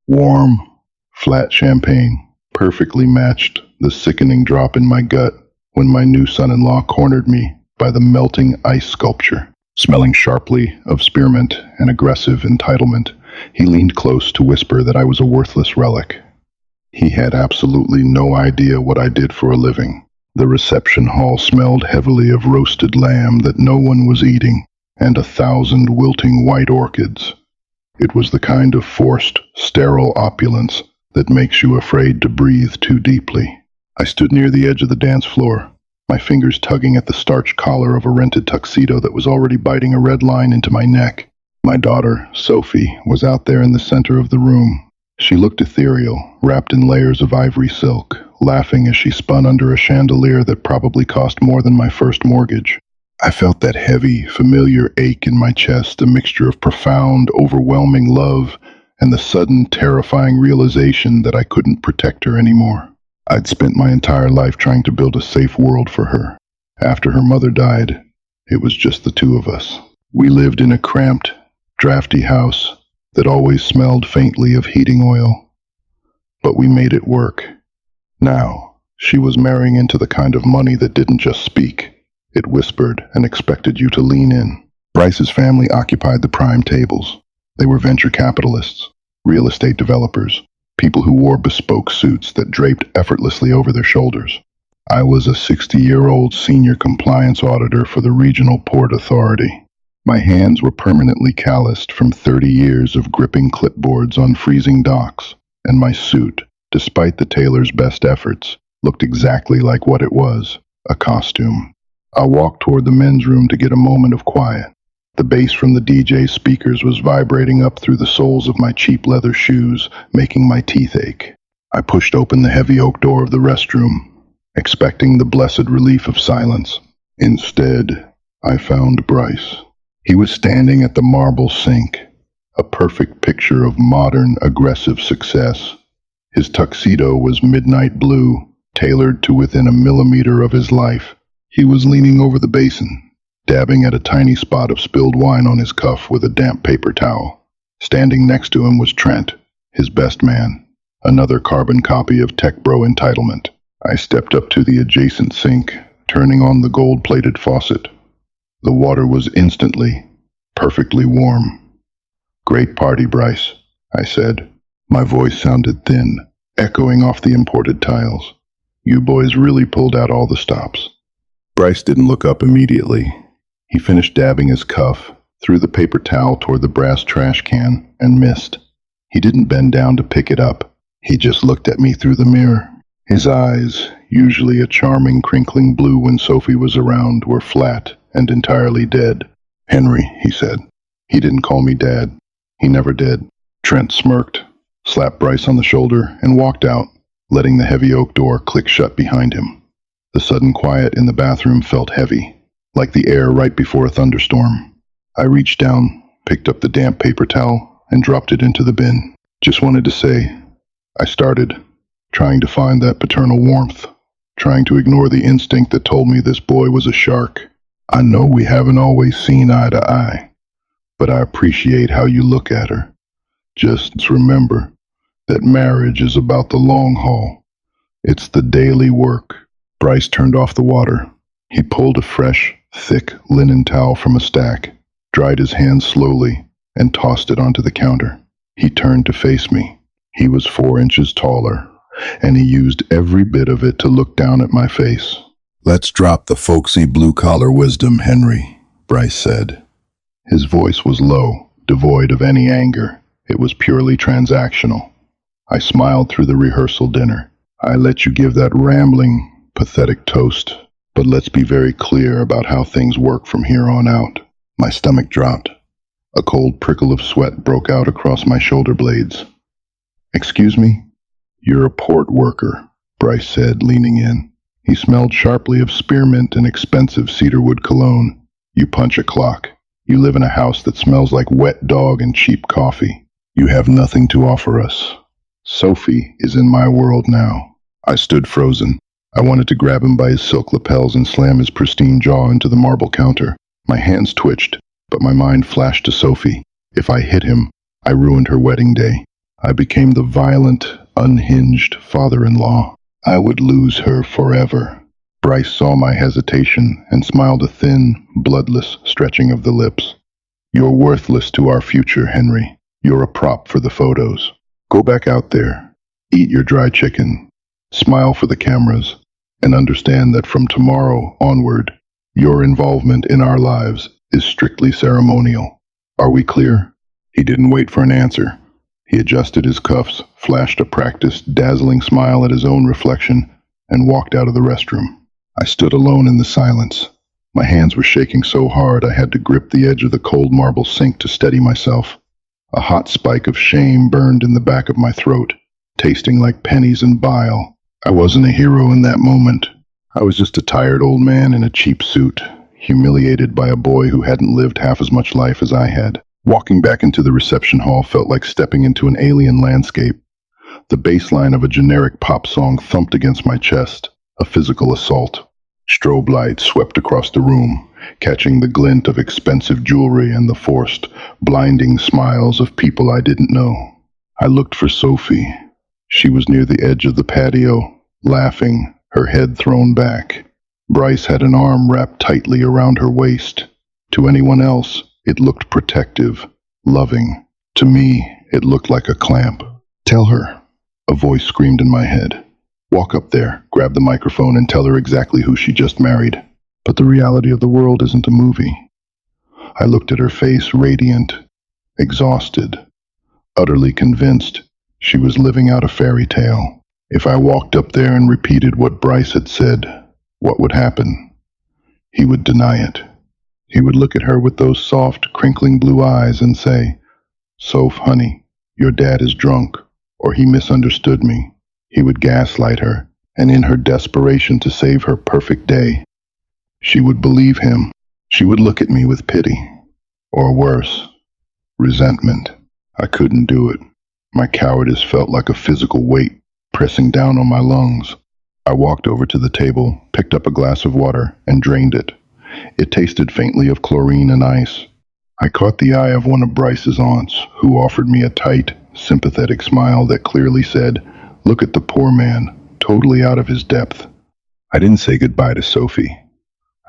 Warm, flat champagne perfectly matched the sickening drop in my gut when my new son-in-law cornered me by the melting ice sculpture. Smelling sharply of spearmint and aggressive entitlement, he leaned close to whisper that I was a worthless relic. He had absolutely no idea what I did for a living. The reception hall smelled heavily of roasted lamb that no one was eating, and 1,000 wilting white orchids. It was the kind of forced, sterile opulence that makes you afraid to breathe too deeply. I stood near the edge of the dance floor, my fingers tugging at the starched collar of a rented tuxedo that was already biting a red line into my neck. My daughter, Sophie, was out there in the center of the room. She looked ethereal, wrapped in layers of ivory silk, laughing as she spun under a chandelier that probably cost more than my first mortgage. I felt that heavy, familiar ache in my chest, a mixture of profound, overwhelming love and the sudden, terrifying realization that I couldn't protect her anymore. I'd spent my entire life trying to build a safe world for her. After her mother died, it was just the two of us. We lived in a cramped, drafty house that always smelled faintly of heating oil. But we made it work. Now, she was marrying into the kind of money that didn't just speak. It whispered and expected you to lean in. Bryce's family occupied the prime tables. They were venture capitalists, real estate developers, people who wore bespoke suits that draped effortlessly over their shoulders. I was a 60-year-old senior compliance auditor for the Regional Port Authority. My hands were permanently calloused from 30 years of gripping clipboards on freezing docks, and my suit, despite the tailor's best efforts, looked exactly like what it was, a costume. I walked toward the men's room to get a moment of quiet. The bass from the DJ's speakers was vibrating up through the soles of my cheap leather shoes, making my teeth ache. I pushed open the heavy oak door of the restroom, expecting the blessed relief of silence. Instead, I found Bryce. He was standing at the marble sink, a perfect picture of modern, aggressive success. His tuxedo was midnight blue, tailored to within a millimeter of his life. He was leaning over the basin, dabbing at a tiny spot of spilled wine on his cuff with a damp paper towel. Standing next to him was Trent, his best man, another carbon copy of Tech Bro entitlement. I stepped up to the adjacent sink, turning on the gold-plated faucet. The water was instantly, perfectly warm. "Great party, Bryce," I said. My voice sounded thin, echoing off the imported tiles. "You boys really pulled out all the stops." Bryce didn't look up immediately. He finished dabbing his cuff, threw the paper towel toward the brass trash can, and missed. He didn't bend down to pick it up. He just looked at me through the mirror. His eyes, usually a charming, crinkling blue when Sophie was around, were flat and entirely dead. "Henry," he said. He didn't call me Dad. He never did. Trent smirked, slapped Bryce on the shoulder, and walked out, letting the heavy oak door click shut behind him. The sudden quiet in the bathroom felt heavy, like the air right before a thunderstorm. I reached down, picked up the damp paper towel, and dropped it into the bin. "Just wanted to say," I started, trying to find that paternal warmth, trying to ignore the instinct that told me this boy was a shark. "I know we haven't always seen eye to eye, but I appreciate how you look at her. Just remember that marriage is about the long haul. It's the daily work." Bryce turned off the water. He pulled a fresh, thick linen towel from a stack, dried his hands slowly, and tossed it onto the counter. He turned to face me. He was 4 inches taller, and he used every bit of it to look down at my face. "Let's drop the folksy blue-collar wisdom, Henry," Bryce said. His voice was low, devoid of any anger. It was purely transactional. I smiled through the rehearsal dinner. "I let you give that rambling, pathetic toast, but let's be very clear about how things work from here on out." My stomach dropped. A cold prickle of sweat broke out across my shoulder blades. "Excuse me?" "You're a port worker," Bryce said, leaning in. He smelled sharply of spearmint and expensive cedarwood cologne. "You punch a clock. You live in a house that smells like wet dog and cheap coffee. You have nothing to offer us. Sophie is in my world now." I stood frozen. I wanted to grab him by his silk lapels and slam his pristine jaw into the marble counter. My hands twitched, but my mind flashed to Sophie. If I hit him, I ruined her wedding day. I became the violent, unhinged father-in-law. I would lose her forever. Bryce saw my hesitation and smiled a thin, bloodless stretching of the lips. You're worthless to our future, Henry. You're a prop for the photos. Go back out there, eat your dry chicken, smile for the cameras, and understand that from tomorrow onward, your involvement in our lives is strictly ceremonial. Are we clear? He didn't wait for an answer. He adjusted his cuffs, flashed a practiced, dazzling smile at his own reflection, and walked out of the restroom. I stood alone in the silence. My hands were shaking so hard I had to grip the edge of the cold marble sink to steady myself. A hot spike of shame burned in the back of my throat, tasting like pennies and bile. I wasn't a hero in that moment. I was just a tired old man in a cheap suit, humiliated by a boy who hadn't lived half as much life as I had. Walking back into the reception hall felt like stepping into an alien landscape. The bass line of a generic pop song thumped against my chest, a physical assault. Strobe lights swept across the room, catching the glint of expensive jewelry and the forced, blinding smiles of people I didn't know. I looked for Sophie. She was near the edge of the patio, laughing, her head thrown back. Bryce had an arm wrapped tightly around her waist. To anyone else, it looked protective, loving. To me, it looked like a clamp. Tell her, a voice screamed in my head. Walk up there, grab the microphone, and tell her exactly who she just married. But the reality of the world isn't a movie. I looked at her face, radiant, exhausted, utterly convinced she was living out a fairy tale. If I walked up there and repeated what Bryce had said, what would happen? He would deny it. He would look at her with those soft, crinkling blue eyes and say, "Soph, honey, your dad is drunk," or "he misunderstood me." He would gaslight her, and in her desperation to save her perfect day, she would believe him. She would look at me with pity, or worse, resentment. I couldn't do it. My cowardice felt like a physical weight pressing down on my lungs. I walked over to the table, picked up a glass of water, and drained it. It tasted faintly of chlorine and ice. I caught the eye of one of Bryce's aunts, who offered me a tight, sympathetic smile that clearly said, "Look at the poor man, totally out of his depth." I didn't say goodbye to Sophie.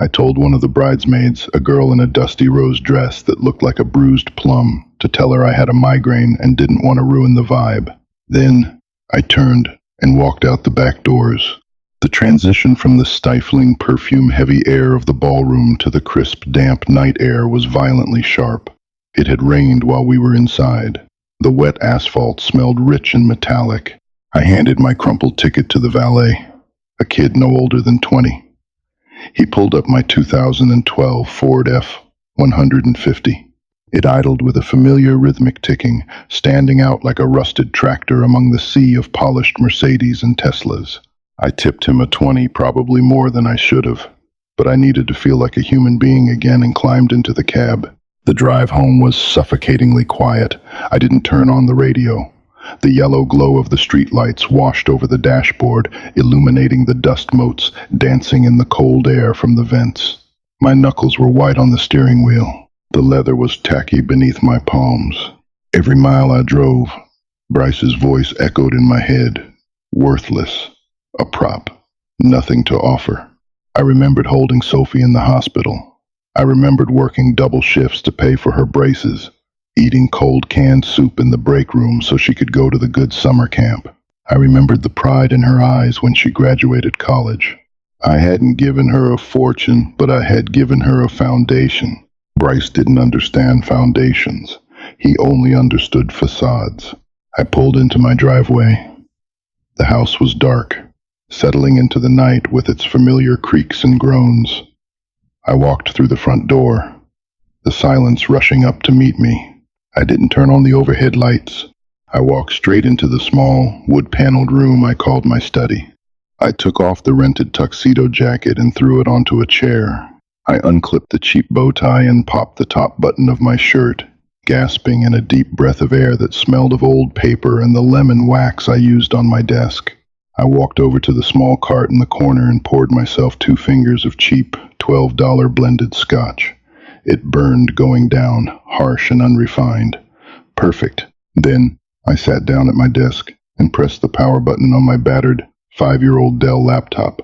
I told one of the bridesmaids, a girl in a dusty rose dress that looked like a bruised plum, to tell her I had a migraine and didn't want to ruin the vibe. Then I turned and walked out the back doors. The transition from the stifling, perfume-heavy air of the ballroom to the crisp, damp night air was violently sharp. It had rained while we were inside. The wet asphalt smelled rich and metallic. I handed my crumpled ticket to the valet, a kid no older than 20. He pulled up my 2012 Ford F-150. It idled with a familiar rhythmic ticking, standing out like a rusted tractor among the sea of polished Mercedes and Teslas. I tipped him a 20, probably more than I should have, but I needed to feel like a human being again and climbed into the cab. The drive home was suffocatingly quiet. I didn't turn on the radio. The yellow glow of the streetlights washed over the dashboard, illuminating the dust motes dancing in the cold air from the vents. My knuckles were white on the steering wheel. The leather was tacky beneath my palms. Every mile I drove, Bryce's voice echoed in my head. Worthless. A prop. Nothing to offer. I remembered holding Sophie in the hospital. I remembered working double shifts to pay for her braces, eating cold canned soup in the break room so she could go to the good summer camp. I remembered the pride in her eyes when she graduated college. I hadn't given her a fortune, but I had given her a foundation. Bryce didn't understand foundations. He only understood facades. I pulled into my driveway. The house was dark, settling into the night with its familiar creaks and groans. I walked through the front door, the silence rushing up to meet me. I didn't turn on the overhead lights. I walked straight into the small, wood-paneled room I called my study. I took off the rented tuxedo jacket and threw it onto a chair. I unclipped the cheap bow tie and popped the top button of my shirt, gasping in a deep breath of air that smelled of old paper and the lemon wax I used on my desk. I walked over to the small cart in the corner and poured myself 2 fingers of cheap $12 blended scotch. It burned going down, harsh and unrefined. Perfect. Then I sat down at my desk and pressed the power button on my battered 5-year-old Dell laptop.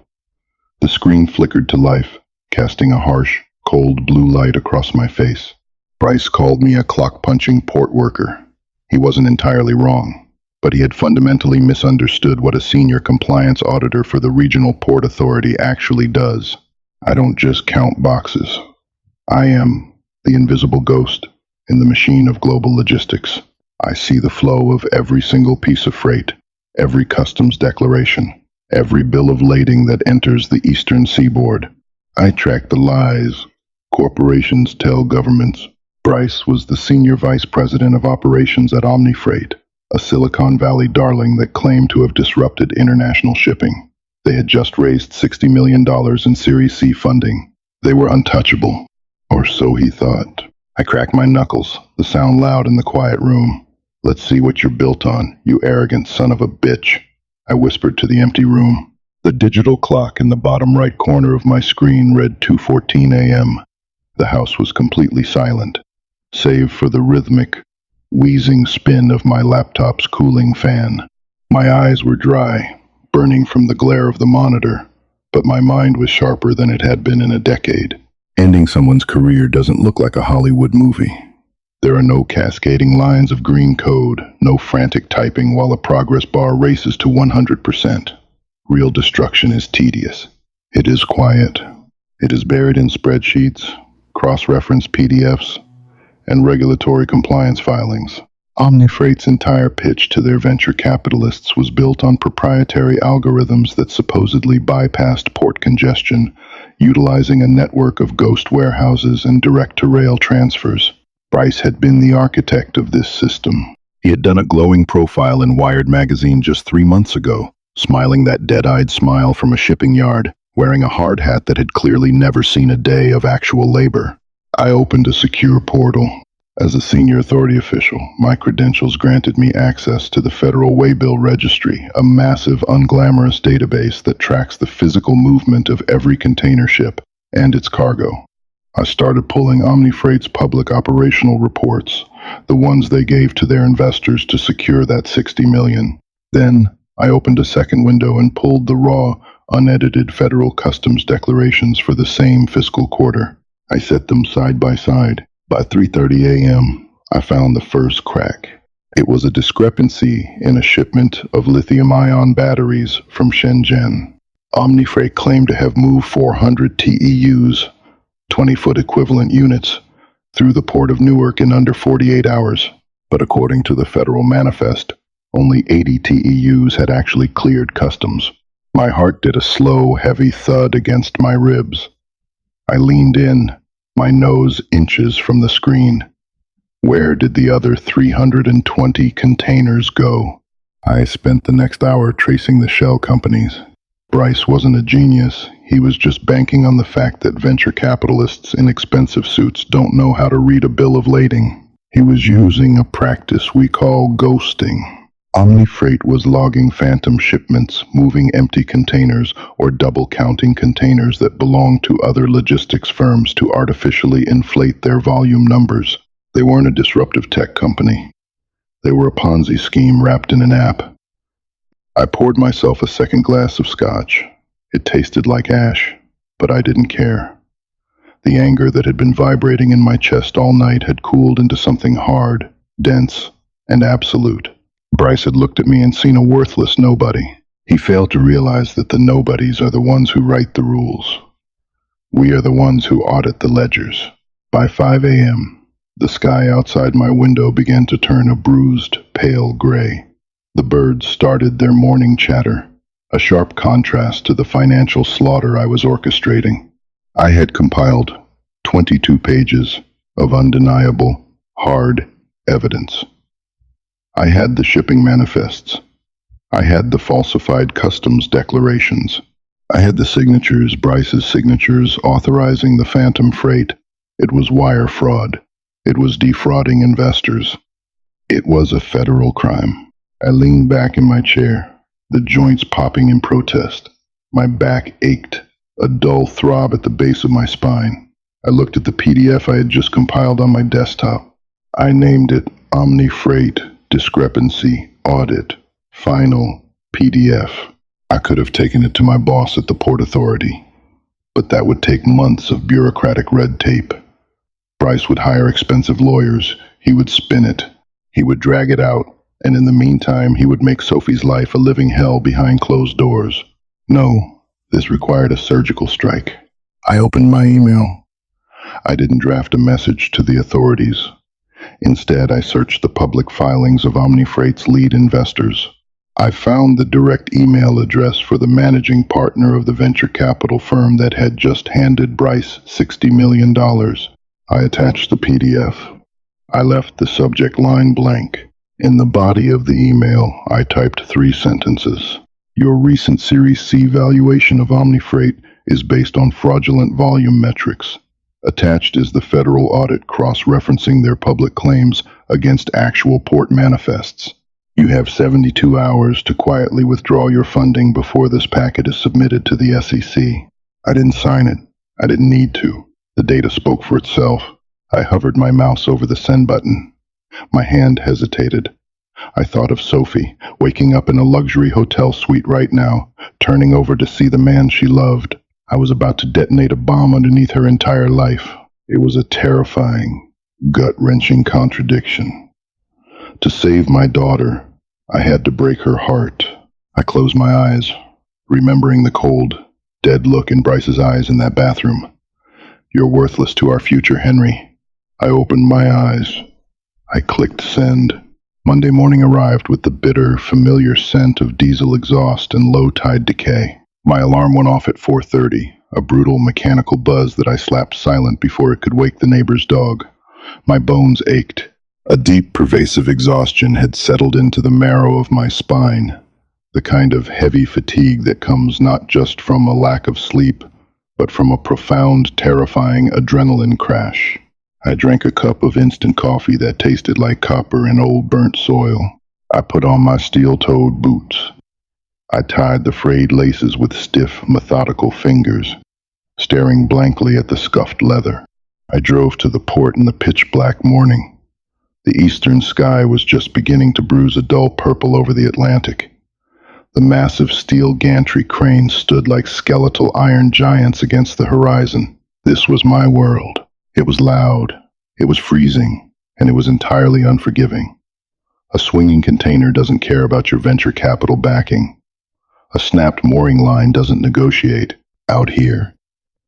The screen flickered to life, casting a harsh, cold blue light across my face. Bryce called me a clock-punching port worker. He wasn't entirely wrong, but he had fundamentally misunderstood what a senior compliance auditor for the Regional Port Authority actually does. I don't just count boxes. I am the invisible ghost in the machine of global logistics. I see the flow of every single piece of freight, every customs declaration, every bill of lading that enters the eastern seaboard. I track the lies corporations tell governments. Bryce was the senior vice president of operations at OmniFreight, a Silicon Valley darling that claimed to have disrupted international shipping. They had just raised $60 million in Series C funding. They were untouchable, or so he thought. I cracked my knuckles, the sound loud in the quiet room. "Let's see what you're built on, you arrogant son of a bitch," I whispered to the empty room. The digital clock in the bottom right corner of my screen read 2:14 a.m. The house was completely silent, save for the rhythmic, wheezing spin of my laptop's cooling fan. My eyes were dry, burning from the glare of the monitor, but my mind was sharper than it had been in a decade. Ending someone's career doesn't look like a Hollywood movie. There are no cascading lines of green code, no frantic typing while a progress bar races to 100%. Real destruction is tedious. It is quiet. It is buried in spreadsheets, cross-reference PDFs, and regulatory compliance filings. OmniFreight's entire pitch to their venture capitalists was built on proprietary algorithms that supposedly bypassed port congestion, utilizing a network of ghost warehouses and direct-to-rail transfers. Bryce had been the architect of this system. He had done a glowing profile in Wired magazine just 3 months ago, smiling that dead-eyed smile from a shipping yard, wearing a hard hat that had clearly never seen a day of actual labor. I opened a secure portal. As a senior authority official, my credentials granted me access to the Federal Waybill Registry, a massive, unglamorous database that tracks the physical movement of every container ship and its cargo. I started pulling OmniFreight's public operational reports, the ones they gave to their investors to secure that $60 million. Then, I opened a second window and pulled the raw, unedited federal customs declarations for the same fiscal quarter. I set them side by side. By 3:30 a.m., I found the first crack. It was a discrepancy in a shipment of lithium-ion batteries from Shenzhen. OmniFreight claimed to have moved 400 TEUs, 20-foot equivalent units, through the port of Newark in under 48 hours. But according to the federal manifest, only 80 TEUs had actually cleared customs. My heart did a slow, heavy thud against my ribs. I leaned in, my nose inches from the screen. Where did the other 320 containers go? I spent the next hour tracing the shell companies. Bryce wasn't a genius. He was just banking on the fact that venture capitalists in expensive suits don't know how to read a bill of lading. He was using a practice we call ghosting. OmniFreight was logging phantom shipments, moving empty containers, or double-counting containers that belonged to other logistics firms to artificially inflate their volume numbers. They weren't a disruptive tech company. They were a Ponzi scheme wrapped in an app. I poured myself a second glass of scotch. It tasted like ash, but I didn't care. The anger that had been vibrating in my chest all night had cooled into something hard, dense, and absolute. Bryce had looked at me and seen a worthless nobody. He failed to realize that the nobodies are the ones who write the rules. We are the ones who audit the ledgers. By 5 a.m., the sky outside my window began to turn a bruised, pale gray. The birds started their morning chatter, a sharp contrast to the financial slaughter I was orchestrating. I had compiled 22 pages of undeniable, hard evidence. I had the shipping manifests. I had the falsified customs declarations. I had the signatures, Bryce's signatures, authorizing the phantom freight. It was wire fraud. It was defrauding investors. It was a federal crime. I leaned back in my chair, the joints popping in protest. My back ached, a dull throb at the base of my spine. I looked at the PDF I had just compiled on my desktop. I named it OmniFreight Discrepancy, audit, final, PDF. I could have taken it to my boss at the Port Authority, but that would take months of bureaucratic red tape. Bryce would hire expensive lawyers. He would spin it. He would drag it out, and in the meantime, he would make Sophie's life a living hell behind closed doors. No, this required a surgical strike. I opened my email. I didn't draft a message to the authorities. Instead, I searched the public filings of OmniFreight's lead investors. I found the direct email address for the managing partner of the venture capital firm that had just handed Bryce $60 million. I attached the PDF. I left the subject line blank. In the body of the email, I typed 3 sentences. Your recent Series C valuation of OmniFreight is based on fraudulent volume metrics. Attached is the federal audit cross-referencing their public claims against actual port manifests. You have 72 hours to quietly withdraw your funding before this packet is submitted to the SEC. I didn't sign it. I didn't need to. The data spoke for itself. I hovered my mouse over the send button. My hand hesitated. I thought of Sophie, waking up in a luxury hotel suite right now, turning over to see the man she loved. I was about to detonate a bomb underneath her entire life. It was a terrifying, gut-wrenching contradiction. To save my daughter, I had to break her heart. I closed my eyes, remembering the cold, dead look in Bryce's eyes in that bathroom. You're worthless to our future, Henry. I opened my eyes. I clicked send. Monday morning arrived with the bitter, familiar scent of diesel exhaust and low-tide decay. My alarm went off at 4:30, a brutal mechanical buzz that I slapped silent before it could wake the neighbor's dog. My bones ached. A deep, pervasive exhaustion had settled into the marrow of my spine, the kind of heavy fatigue that comes not just from a lack of sleep, but from a profound, terrifying adrenaline crash. I drank a cup of instant coffee that tasted like copper and old burnt soil. I put on my steel-toed boots. I tied the frayed laces with stiff, methodical fingers, staring blankly at the scuffed leather. I drove to the port in the pitch-black morning. The eastern sky was just beginning to bruise a dull purple over the Atlantic. The massive steel gantry cranes stood like skeletal iron giants against the horizon. This was my world. It was loud, it was freezing, and it was entirely unforgiving. A swinging container doesn't care about your venture capital backing. A snapped mooring line doesn't negotiate. Out here,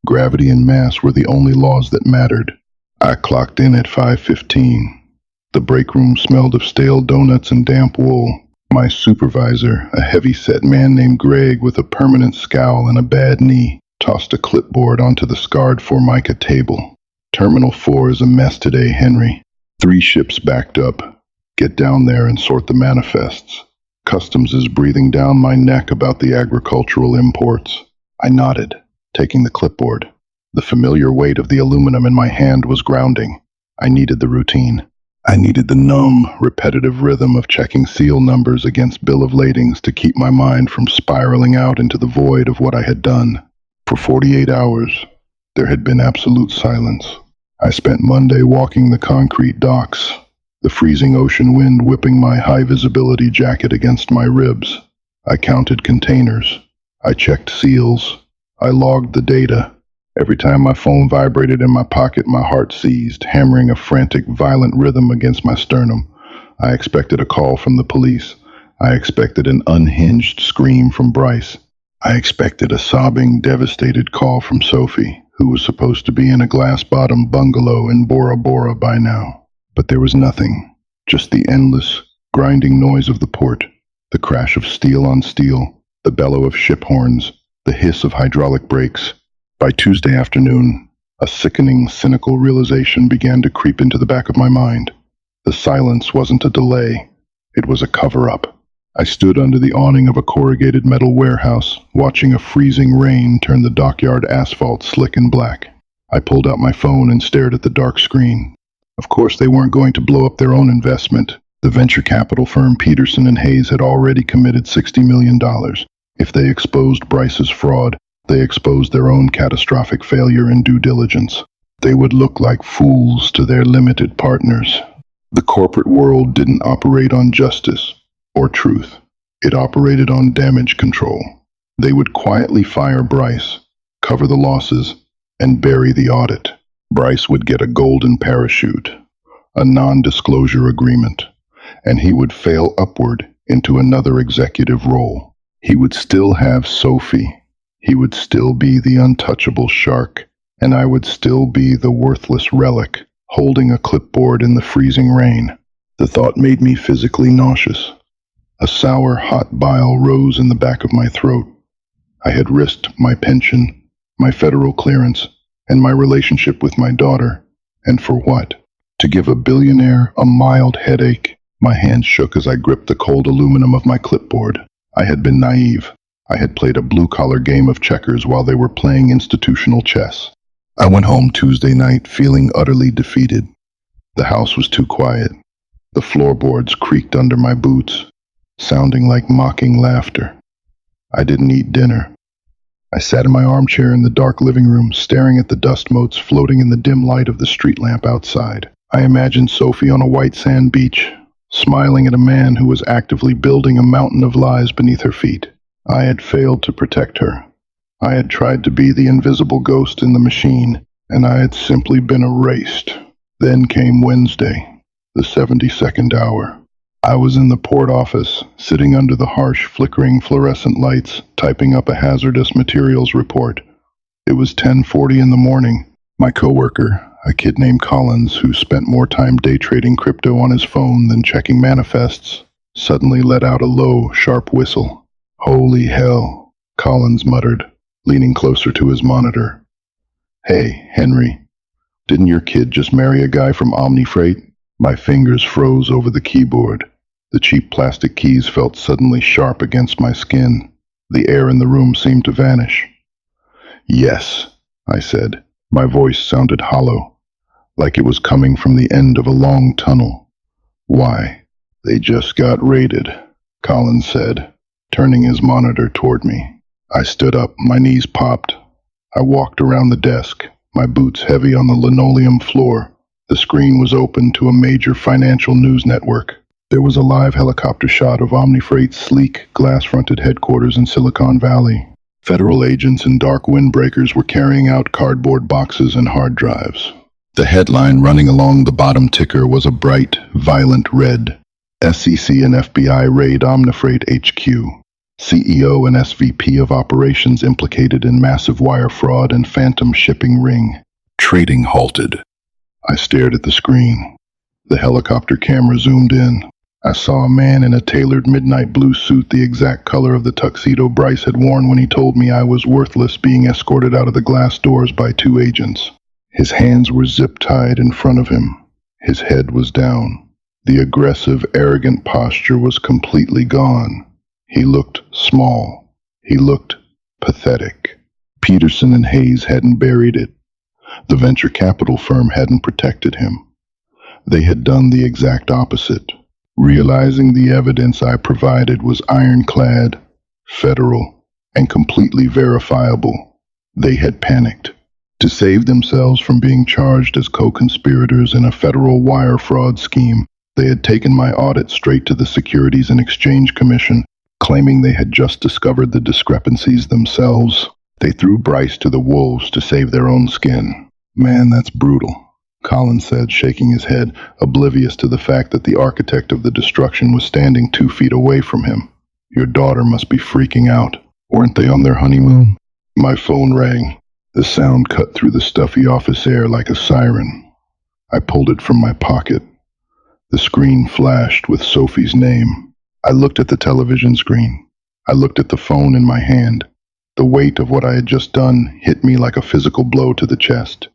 gravity and mass were the only laws that mattered. I clocked in at 5:15. The break room smelled of stale donuts and damp wool. My supervisor, a heavy-set man named Greg with a permanent scowl and a bad knee, tossed a clipboard onto the scarred Formica table. Terminal 4 is a mess today, Henry. 3 ships backed up. Get down there and sort the manifests. Customs is breathing down my neck about the agricultural imports. I nodded, taking the clipboard. The familiar weight of the aluminum in my hand was grounding. I needed the routine. I needed the numb, repetitive rhythm of checking seal numbers against bill of ladings to keep my mind from spiraling out into the void of what I had done. For 48 hours, there had been absolute silence. I spent Monday walking the concrete docks, the freezing ocean wind whipping my high-visibility jacket against my ribs. I counted containers. I checked seals. I logged the data. Every time my phone vibrated in my pocket, my heart seized, hammering a frantic, violent rhythm against my sternum. I expected a call from the police. I expected an unhinged scream from Bryce. I expected a sobbing, devastated call from Sophie, who was supposed to be in a glass-bottom bungalow in Bora Bora by now. But there was nothing, just the endless, grinding noise of the port, the crash of steel on steel, the bellow of ship horns, the hiss of hydraulic brakes. By Tuesday afternoon, a sickening, cynical realization began to creep into the back of my mind. The silence wasn't a delay. It was a cover-up. I stood under the awning of a corrugated metal warehouse, watching a freezing rain turn the dockyard asphalt slick and black. I pulled out my phone and stared at the dark screen. Of course, they weren't going to blow up their own investment. The venture capital firm Peterson and Hayes had already committed $60 million. If they exposed Bryce's fraud, they exposed their own catastrophic failure in due diligence. They would look like fools to their limited partners. The corporate world didn't operate on justice or truth. It operated on damage control. They would quietly fire Bryce, cover the losses, and bury the audit. Bryce would get a golden parachute, a non-disclosure agreement, and he would fail upward into another executive role. He would still have Sophie. He would still be the untouchable shark, and I would still be the worthless relic, holding a clipboard in the freezing rain. The thought made me physically nauseous. A sour, hot bile rose in the back of my throat. I had risked my pension, my federal clearance, and my relationship with my daughter. And for what? To give a billionaire a mild headache. My hands shook as I gripped the cold aluminum of my clipboard. I had been naive. I had played a blue-collar game of checkers while they were playing institutional chess. I went home Tuesday night feeling utterly defeated. The house was too quiet. The floorboards creaked under my boots, sounding like mocking laughter. I didn't eat dinner. I sat in my armchair in the dark living room, staring at the dust motes floating in the dim light of the street lamp outside. I imagined Sophie on a white sand beach, smiling at a man who was actively building a mountain of lies beneath her feet. I had failed to protect her. I had tried to be the invisible ghost in the machine, and I had simply been erased. Then came Wednesday, the 72nd hour. I was in the port office, sitting under the harsh, flickering fluorescent lights, typing up a hazardous materials report. It was 10:40 in the morning. My coworker, a kid named Collins, who spent more time day trading crypto on his phone than checking manifests, suddenly let out a low, sharp whistle. "Holy hell," Collins muttered, leaning closer to his monitor. "Hey, Henry, didn't your kid just marry a guy from Omnifreight?" My fingers froze over the keyboard. The cheap plastic keys felt suddenly sharp against my skin. The air in the room seemed to vanish. "Yes," I said. My voice sounded hollow, like it was coming from the end of a long tunnel. "Why?" "They just got raided," Collins said, turning his monitor toward me. I stood up, my knees popped. I walked around the desk, my boots heavy on the linoleum floor. The screen was open to a major financial news network. There was a live helicopter shot of Omnifreight's sleek, glass-fronted headquarters in Silicon Valley. Federal agents in dark windbreakers were carrying out cardboard boxes and hard drives. The headline running along the bottom ticker was a bright, violent red. SEC and FBI raid Omnifreight HQ. CEO and SVP of operations implicated in massive wire fraud and phantom shipping ring. Trading halted. I stared at the screen. The helicopter camera zoomed in. I saw a man in a tailored midnight blue suit, the exact color of the tuxedo Bryce had worn when he told me I was worthless, being escorted out of the glass doors by 2 agents. His hands were zip-tied in front of him. His head was down. The aggressive, arrogant posture was completely gone. He looked small. He looked pathetic. Peterson and Hayes hadn't buried it. The venture capital firm hadn't protected him. They had done the exact opposite. Realizing the evidence I provided was ironclad, federal, and completely verifiable, they had panicked. To save themselves from being charged as co-conspirators in a federal wire fraud scheme, they had taken my audit straight to the Securities and Exchange Commission, claiming they had just discovered the discrepancies themselves. They threw Bryce to the wolves to save their own skin. "Man, that's brutal," Collins said, shaking his head, oblivious to the fact that the architect of the destruction was standing 2 feet away from him. "Your daughter must be freaking out. Weren't they on their honeymoon?" My phone rang. The sound cut through the stuffy office air like a siren. I pulled it from my pocket. The screen flashed with Sophie's name. I looked at the television screen. I looked at the phone in my hand. The weight of what I had just done hit me like a physical blow to the chest.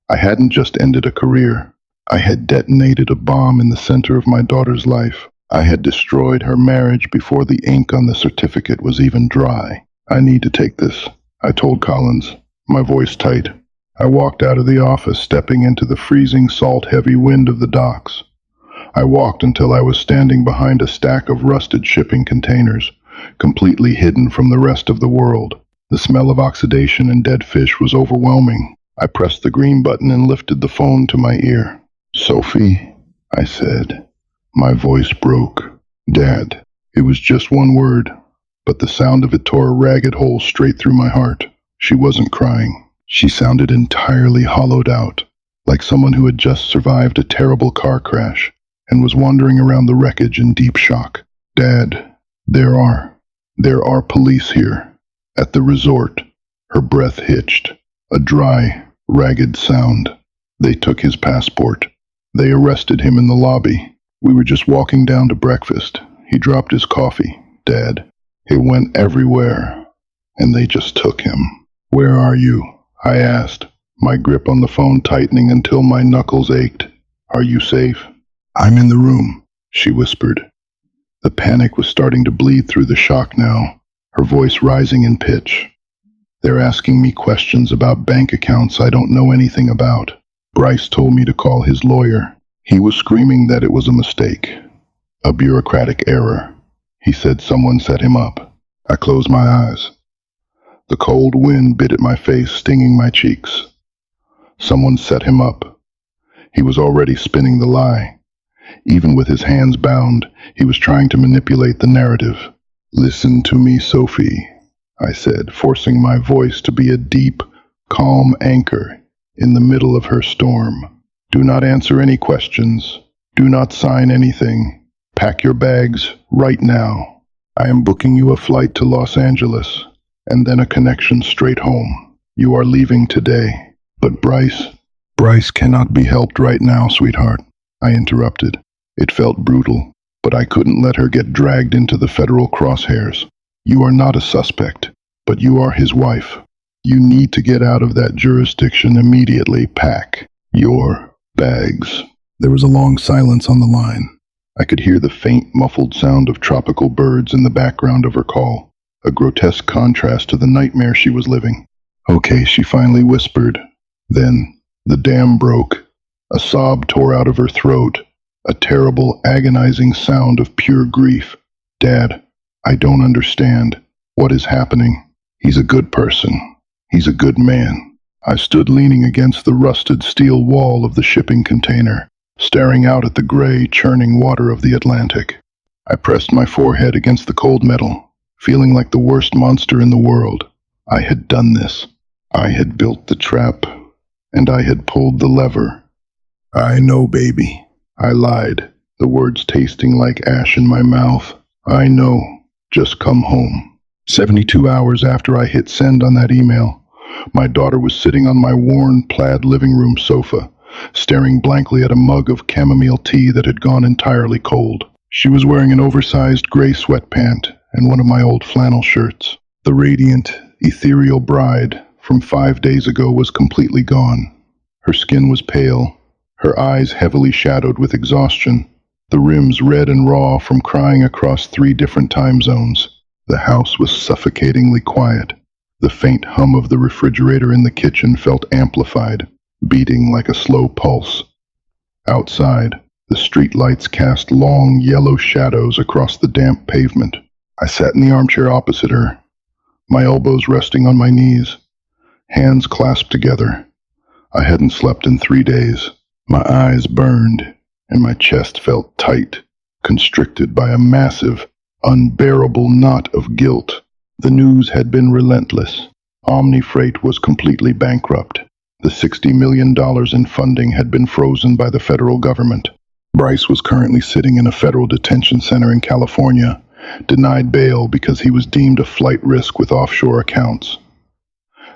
I hadn't just ended a career. I had detonated a bomb in the center of my daughter's life. I had destroyed her marriage before the ink on the certificate was even dry. "I need to take this," I told Collins, my voice tight. I walked out of the office, stepping into the freezing, salt-heavy wind of the docks. I walked until I was standing behind a stack of rusted shipping containers, completely hidden from the rest of the world. The smell of oxidation and dead fish was overwhelming. I pressed the green button and lifted the phone to my ear. "Sophie?" I said. My voice broke. Dad. It was just one word, but the sound of it tore a ragged hole straight through my heart. She wasn't crying. She sounded entirely hollowed out, like someone who had just survived a terrible car crash and was wandering around the wreckage in deep shock. Dad, there are police here. At the resort. Her breath hitched. A dry, ragged sound. They took his passport. They arrested him in the lobby. We were just walking down to breakfast. He dropped his coffee. Dad. It went everywhere. And they just took him. Where are you? I asked, my grip on the phone tightening until my knuckles ached. Are you safe? I'm in the room, she whispered. The panic was starting to bleed through the shock now, her voice rising in pitch. They're asking me questions about bank accounts I don't know anything about. Bryce told me to call his lawyer. He was screaming that it was a mistake, a bureaucratic error. He said someone set him up. I closed my eyes. The cold wind bit at my face, stinging my cheeks. Someone set him up. He was already spinning the lie. Even with his hands bound, he was trying to manipulate the narrative. Listen to me, Sophie, I said, forcing my voice to be a deep, calm anchor in the middle of her storm. Do not answer any questions. Do not sign anything. Pack your bags right now. I am booking you a flight to Los Angeles, and then a connection straight home. You are leaving today. But Bryce cannot be helped right now, sweetheart, I interrupted. It felt brutal, but I couldn't let her get dragged into the federal crosshairs. You are not a suspect, but you are his wife. You need to get out of that jurisdiction immediately. Pack your bags. There was a long silence on the line. I could hear the faint, muffled sound of tropical birds in the background of her call, a grotesque contrast to the nightmare she was living. Okay, she finally whispered. Then, the dam broke. A sob tore out of her throat, a terrible, agonizing sound of pure grief. Dad, I don't understand. What is happening? He's a good person. He's a good man. I stood leaning against the rusted steel wall of the shipping container, staring out at the gray, churning water of the Atlantic. I pressed my forehead against the cold metal, feeling like the worst monster in the world. I had done this. I had built the trap, and I had pulled the lever. I know, baby. I lied, the words tasting like ash in my mouth. I know. Just come home. 72 hours after I hit send on that email, my daughter was sitting on my worn plaid living room sofa, staring blankly at a mug of chamomile tea that had gone entirely cold. She was wearing an oversized gray sweatpant and one of my old flannel shirts. The radiant, ethereal bride from 5 days ago was completely gone. Her skin was pale, her eyes heavily shadowed with exhaustion, the rims red and raw from crying across 3 different time zones. The house was suffocatingly quiet. The faint hum of the refrigerator in the kitchen felt amplified, beating like a slow pulse. Outside, the street lights cast long, yellow shadows across the damp pavement. I sat in the armchair opposite her, my elbows resting on my knees, hands clasped together. I hadn't slept in 3 days. My eyes burned, and my chest felt tight, constricted by a massive, unbearable knot of guilt. The news had been relentless. Omni Freight was completely bankrupt. The $60 million in funding had been frozen by the federal government. Bryce was currently sitting in a federal detention center in California, denied bail because he was deemed a flight risk with offshore accounts.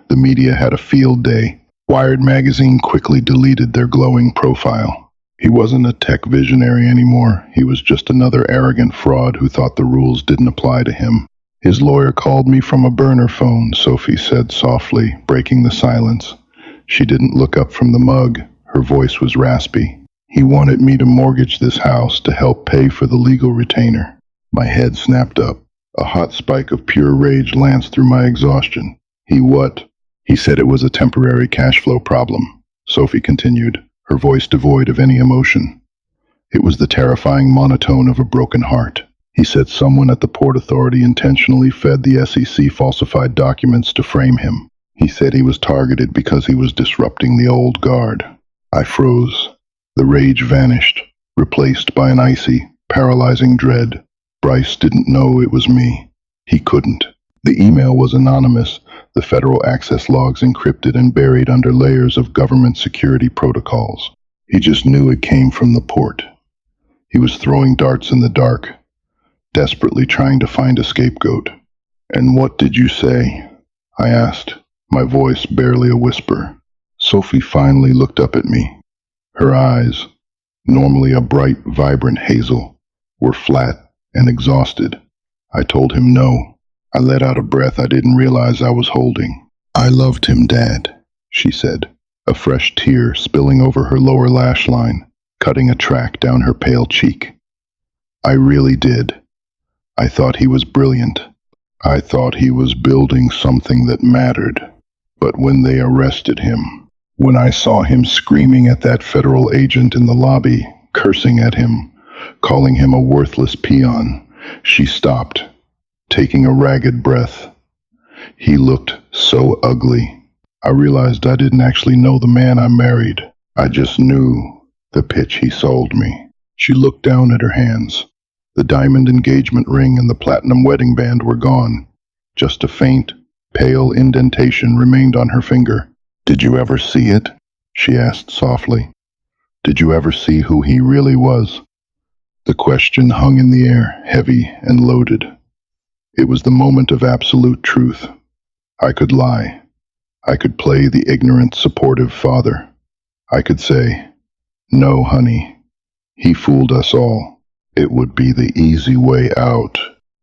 The media had a field day. Wired magazine quickly deleted their glowing profile. He wasn't a tech visionary anymore. He was just another arrogant fraud who thought the rules didn't apply to him. His lawyer called me from a burner phone, Sophie said softly, breaking the silence. She didn't look up from the mug. Her voice was raspy. He wanted me to mortgage this house to help pay for the legal retainer. My head snapped up. A hot spike of pure rage lanced through my exhaustion. He said it was a temporary cash flow problem, Sophie continued, her voice devoid of any emotion. It was the terrifying monotone of a broken heart. He said someone at the Port Authority intentionally fed the SEC falsified documents to frame him. He said he was targeted because he was disrupting the old guard. I froze. The rage vanished. replaced by an icy, paralyzing dread. Bryce didn't know it was me. He couldn't. The email was anonymous, the federal access logs encrypted and buried under layers of government security protocols. He just knew it came from the port. He was throwing darts in the dark, desperately trying to find a scapegoat. "And what did you say?" I asked, my voice barely a whisper. Sophie finally looked up at me. Her eyes, normally a bright, vibrant hazel, were flat and exhausted. I told him no. I let out a breath I didn't realize I was holding. "I loved him, Dad," she said, a fresh tear spilling over her lower lash line, cutting a track down her pale cheek. "I really did. I thought he was brilliant. I thought he was building something that mattered. But when they arrested him, when I saw him screaming at that federal agent in the lobby, cursing at him, calling him a worthless peon, she stopped, taking a ragged breath. He looked so ugly. I realized I didn't actually know the man I married. I just knew the pitch he sold me." She looked down at her hands. The diamond engagement ring and the platinum wedding band were gone. Just a faint, pale indentation remained on her finger. "Did you ever see it?" she asked softly. "Did you ever see who he really was?" The question hung in the air, heavy and loaded. It was the moment of absolute truth. I could lie. I could play the ignorant, supportive father. I could say, "No, honey, he fooled us all." It would be the easy way out.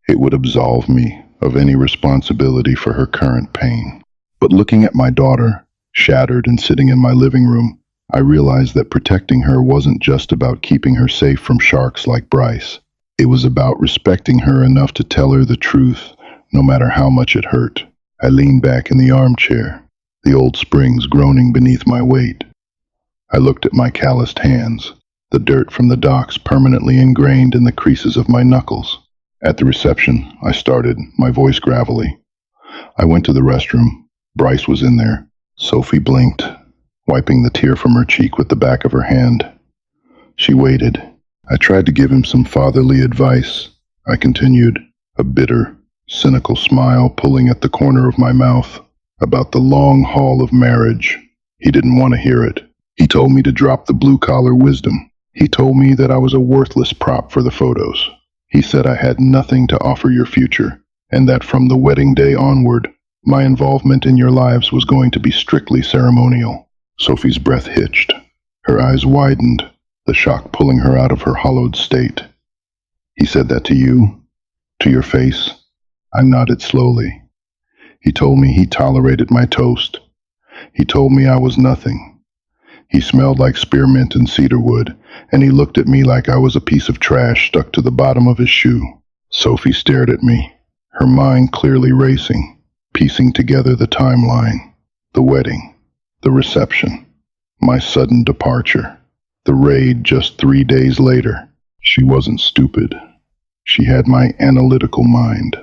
It would absolve me of any responsibility for her current pain. But looking at my daughter, shattered and sitting in my living room, I realized that protecting her wasn't just about keeping her safe from sharks like Bryce. It was about respecting her enough to tell her the truth, no matter how much it hurt. I leaned back in the armchair, the old springs groaning beneath my weight. I looked at my calloused hands, the dirt from the docks permanently ingrained in the creases of my knuckles. At the reception, I started, my voice gravelly. I went to the restroom. Bryce was in there. Sophie blinked, wiping the tear from her cheek with the back of her hand. She waited. I tried to give him some fatherly advice. I continued, a bitter, cynical smile pulling at the corner of my mouth, about the long haul of marriage. He didn't want to hear it. He told me to drop the blue-collar wisdom. He told me that I was a worthless prop for the photos. He said I had nothing to offer your future, and that from the wedding day onward, my involvement in your lives was going to be strictly ceremonial. Sophie's breath hitched. Her eyes widened, the shock pulling her out of her hollowed state. "He said that to you? To your face?" I nodded slowly. "He told me he tolerated my toast. He told me I was nothing. He smelled like spearmint and cedarwood, and he looked at me like I was a piece of trash stuck to the bottom of his shoe." Sophie stared at me, her mind clearly racing, piecing together the timeline, the wedding, the reception, my sudden departure, the raid just 3 days later. She wasn't stupid. She had my analytical mind.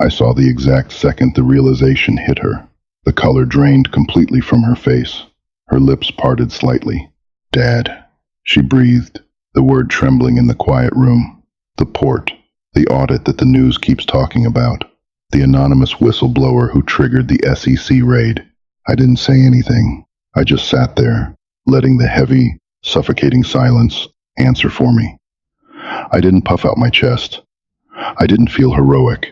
I saw the exact second the realization hit her. The color drained completely from her face. Her lips parted slightly. "Dad," she breathed, the word trembling in the quiet room. "The port, the audit that the news keeps talking about, the anonymous whistleblower who triggered the SEC raid." I didn't say anything. I just sat there, letting the heavy, suffocating silence answer for me. I didn't puff out my chest. I didn't feel heroic.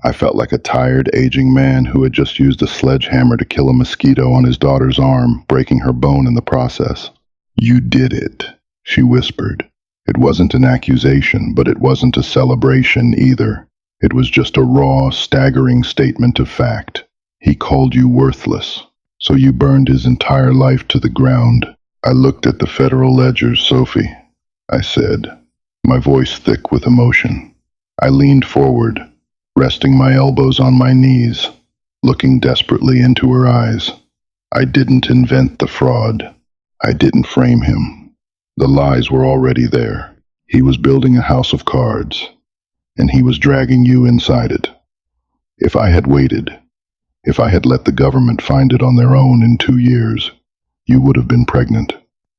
I felt like a tired, aging man who had just used a sledgehammer to kill a mosquito on his daughter's arm, breaking her bone in the process. "You did it," she whispered. It wasn't an accusation, but it wasn't a celebration either. It was just a raw, staggering statement of fact. "He called you worthless, so you burned his entire life to the ground." I looked at the federal ledgers, Sophie, I said, my voice thick with emotion. I leaned forward, resting my elbows on my knees, looking desperately into her eyes. I didn't invent the fraud. I didn't frame him. The lies were already there. He was building a house of cards, and he was dragging you inside it. If I had waited, if I had let the government find it on their own in 2 years, you would have been pregnant.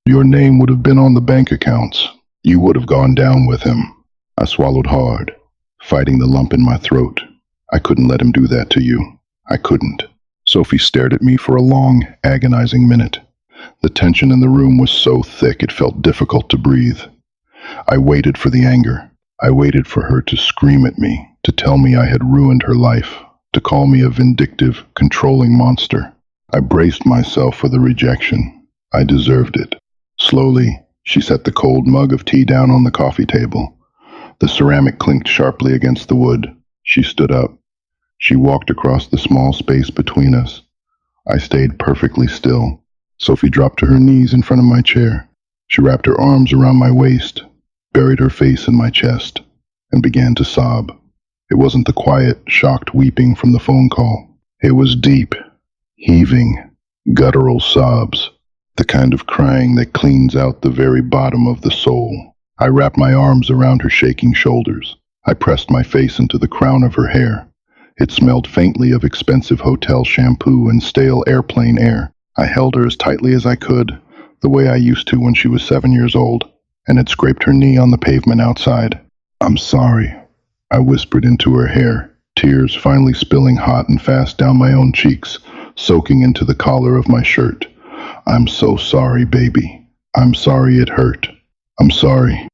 Your name would have been on the bank accounts. You would have gone down with him. I swallowed hard, fighting the lump in my throat. I couldn't let him do that to you. I couldn't. Sophie stared at me for a long, agonizing minute. The tension in the room was so thick it felt difficult to breathe. I waited for the anger. I waited for her to scream at me, to tell me I had ruined her life, to call me a vindictive, controlling monster. I braced myself for the rejection. I deserved it. Slowly, she set the cold mug of tea down on the coffee table. The ceramic clinked sharply against the wood. She stood up. She walked across the small space between us. I stayed perfectly still. Sophie dropped to her knees in front of my chair. She wrapped her arms around my waist, buried her face in my chest, and began to sob. It wasn't the quiet, shocked weeping from the phone call. It was deep, heaving, guttural sobs, the kind of crying that cleans out the very bottom of the soul. I wrapped my arms around her shaking shoulders. I pressed my face into the crown of her hair. It smelled faintly of expensive hotel shampoo and stale airplane air. I held her as tightly as I could, the way I used to when she was 7 years old, and had scraped her knee on the pavement outside. "I'm sorry," I whispered into her hair, tears finally spilling hot and fast down my own cheeks, soaking into the collar of my shirt. "I'm so sorry, baby. I'm sorry it hurt. I'm sorry."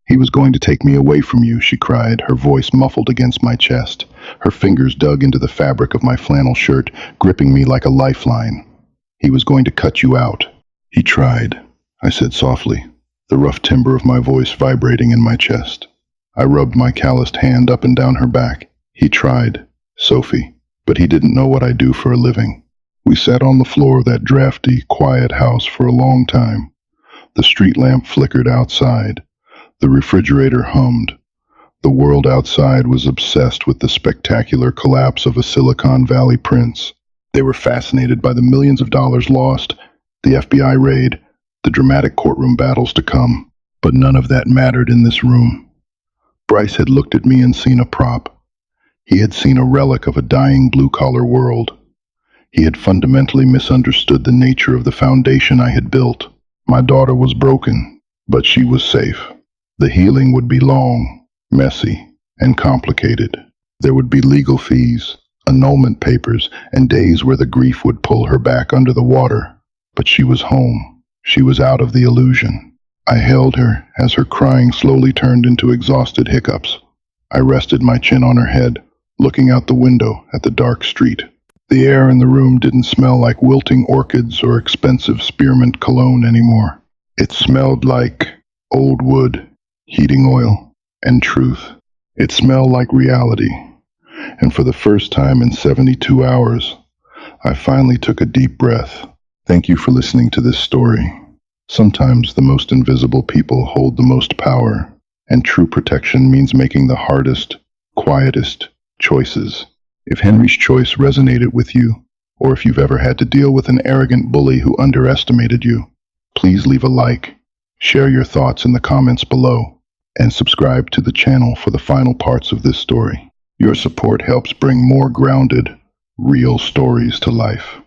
"He was going to take me away from you," she cried, her voice muffled against my chest. Her fingers dug into the fabric of my flannel shirt, gripping me like a lifeline. "He was going to cut you out." "He tried," I said softly, the rough timbre of my voice vibrating in my chest. I rubbed my calloused hand up and down her back. "He tried, Sophie, but he didn't know what I do for a living." We sat on the floor of that drafty, quiet house for a long time. The street lamp flickered outside. The refrigerator hummed. The world outside was obsessed with the spectacular collapse of a Silicon Valley prince. They were fascinated by the millions of dollars lost, the FBI raid, the dramatic courtroom battles to come. But none of that mattered in this room. Bryce had looked at me and seen a prop. He had seen a relic of a dying blue-collar world. He had fundamentally misunderstood the nature of the foundation I had built. My daughter was broken, but she was safe. The healing would be long, messy, and complicated. There would be legal fees, annulment papers, and days where the grief would pull her back under the water. But she was home. She was out of the illusion. I held her as her crying slowly turned into exhausted hiccups. I rested my chin on her head, looking out the window at the dark street. The air in the room didn't smell like wilting orchids or expensive spearmint cologne anymore. It smelled like old wood, heating oil, and truth. It smelled like reality. And for the first time in 72 hours, I finally took a deep breath. Thank you for listening to this story. Sometimes the most invisible people hold the most power, and true protection means making the hardest, quietest choices. If Henry's choice resonated with you, or if you've ever had to deal with an arrogant bully who underestimated you, please leave a like, share your thoughts in the comments below, and subscribe to the channel for the final parts of this story. Your support helps bring more grounded, real stories to life.